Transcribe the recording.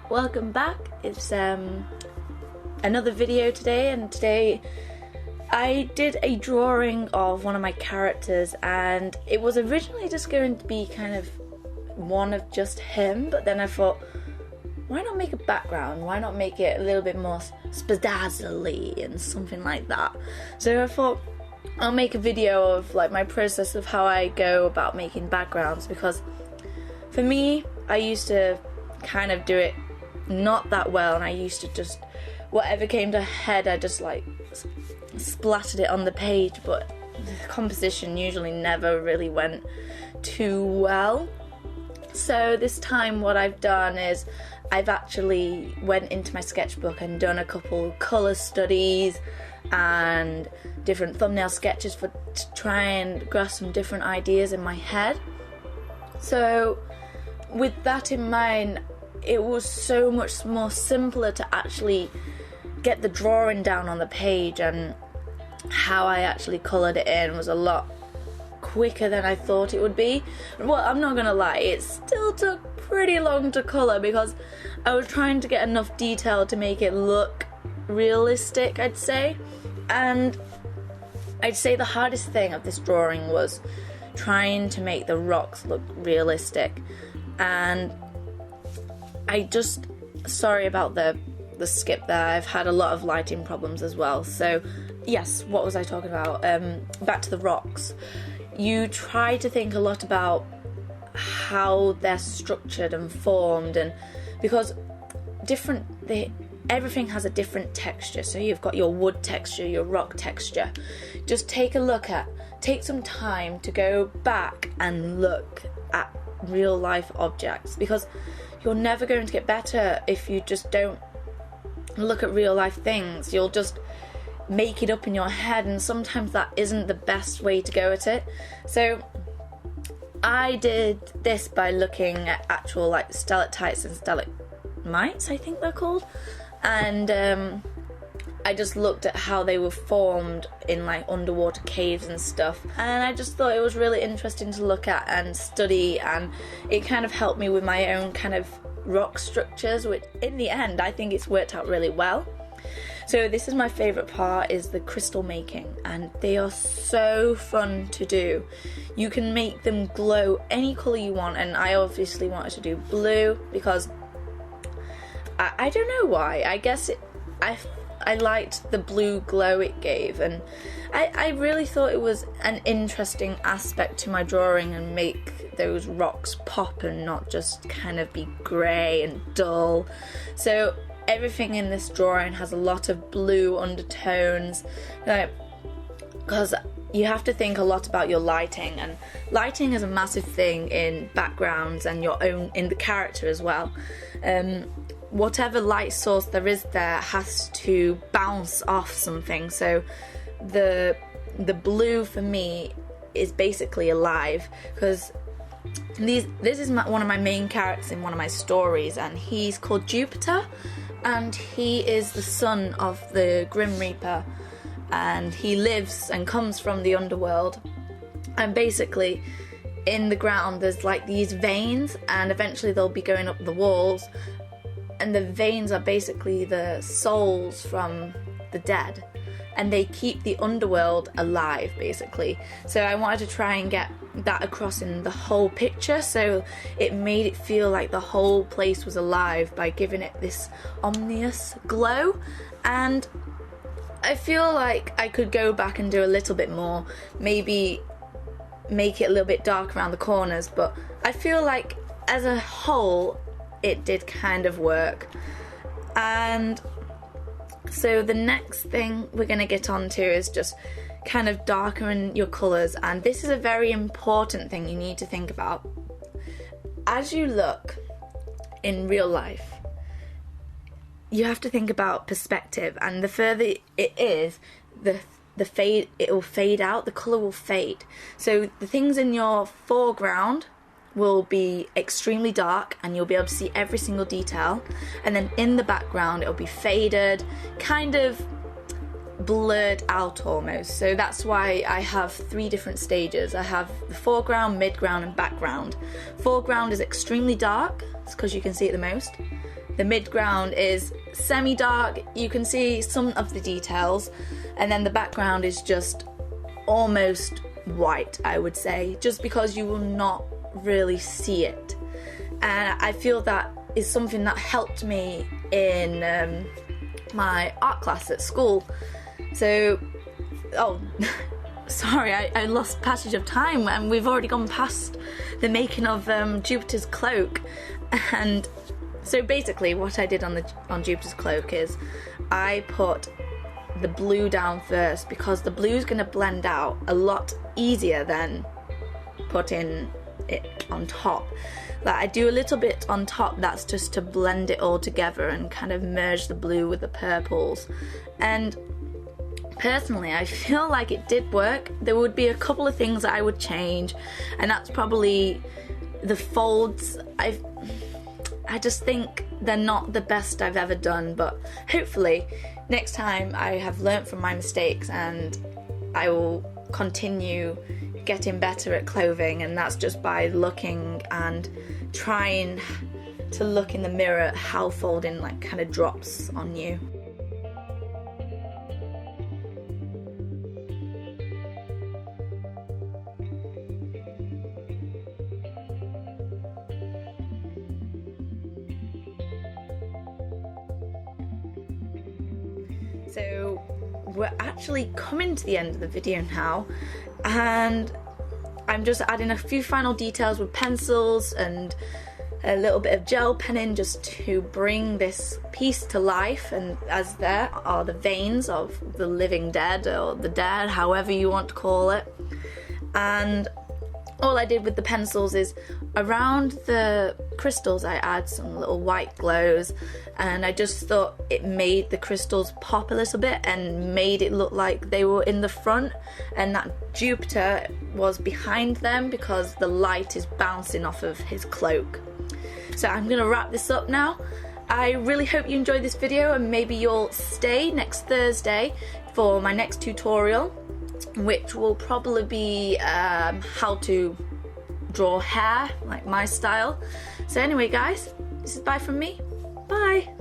Welcome back. It's another video today, and today I did a drawing of one of my characters, and it was originally just going to be kind of one of just him, but then I thought, why not make a background? Why not make it a little bit more spadazzly and something like that? So I thought I'll make a video of like my process of how I go about making backgrounds, because for me, I used to kind of do it not that well, and I used to just, whatever came to head, I just like splattered it on the page, but the composition usually never really went too well. So this time what I've done is I've actually went into my sketchbook and done a couple colour studies and different thumbnail sketches to try and grasp some different ideas in my head. So with that in mind, it was so much more simpler to actually get the drawing down on the page, and how I actually coloured it in was a lot quicker than I thought it would be. Well, I'm not gonna lie, it still took pretty long to colour because I was trying to get enough detail to make it look realistic, I'd say. And I'd say the hardest thing of this drawing was trying to make the rocks look realistic. And sorry about the skip there, I've had a lot of lighting problems as well. So yes, what was I talking about? Back to the rocks. You try to think a lot about how they're structured and formed, and because everything has a different texture. So you've got your wood texture, your rock texture. Just take some time to go back and look at real life objects, because you're never going to get better if you just don't look at real life things. You'll just make it up in your head, and sometimes that isn't the best way to go at it. So I did this by looking at actual like stalactites and stalagmites, I think they're called, and I just looked at how they were formed in like underwater caves and stuff, and I just thought it was really interesting to look at and study, and it kind of helped me with my own kind of rock structures, which in the end I think it's worked out really well. So this is my favourite part, is the crystal making, and they are so fun to do. You can make them glow any colour you want, and I obviously wanted to do blue because I don't know why. I guess I liked the blue glow it gave, and I really thought it was an interesting aspect to my drawing, and make those rocks pop and not just kind of be grey and dull. So everything in this drawing has a lot of blue undertones, because you have to think a lot about your lighting, and lighting is a massive thing in backgrounds and your own in the character as well. Whatever light source there is there has to bounce off something. So the blue for me is basically alive, because this is one of my main characters in one of my stories, and he's called Jupiter, and he is the son of the Grim Reaper, and he lives and comes from the underworld, and basically in the ground there's like these veins, and eventually they'll be going up the walls, and the veins are basically the souls from the dead, and they keep the underworld alive basically. So I wanted to try and get that across in the whole picture, so it made it feel like the whole place was alive by giving it this ominous glow. And I feel like I could go back and do a little bit more, maybe make it a little bit dark around the corners, but I feel like as a whole it did kind of work. And so the next thing we're going to get on to is just kind of darken your colours, and this is a very important thing you need to think about. As you look in real life, you have to think about perspective, and the further it is, it will fade out, the colour will fade. So the things in your foreground will be extremely dark, and you'll be able to see every single detail, and then in the background it'll be faded, kind of blurred out almost. So that's why I have 3 different stages. I have the foreground, midground and background. Foreground is extremely dark, it's because you can see it the most. The midground is semi-dark, you can see some of the details, and then the background is just almost white, I would say, just because you will not really see it. And I feel that is something that helped me in my art class at school. So, oh, sorry, I lost passage of time, and we've already gone past the making of Jupiter's cloak. And so basically what I did on Jupiter's cloak is I put the blue down first, because the blue is going to blend out a lot easier than putting it on top. Like, I do a little bit on top, that's just to blend it all together and kind of merge the blue with the purples. And personally, I feel like it did work. There would be a couple of things that I would change, and that's probably the folds. I just think they're not the best I've ever done, but hopefully next time I have learnt from my mistakes and I will continue getting better at clothing, and that's just by looking and trying to look in the mirror at how folding like kind of drops on you. So we're actually coming to the end of the video now, and I'm just adding a few final details with pencils and a little bit of gel penning just to bring this piece to life. And as there are the veins of the living dead, or the dead, however you want to call it. And all I did with the pencils is around the crystals I add some little white glows, and I just thought it made the crystals pop a little bit and made it look like they were in the front and that Jupiter was behind them because the light is bouncing off of his cloak. So I'm gonna wrap this up now. I really hope you enjoyed this video, and maybe you'll stay next Thursday for my next tutorial, which will probably be how to draw hair, like my style. So anyway guys, this is bye from me. Bye.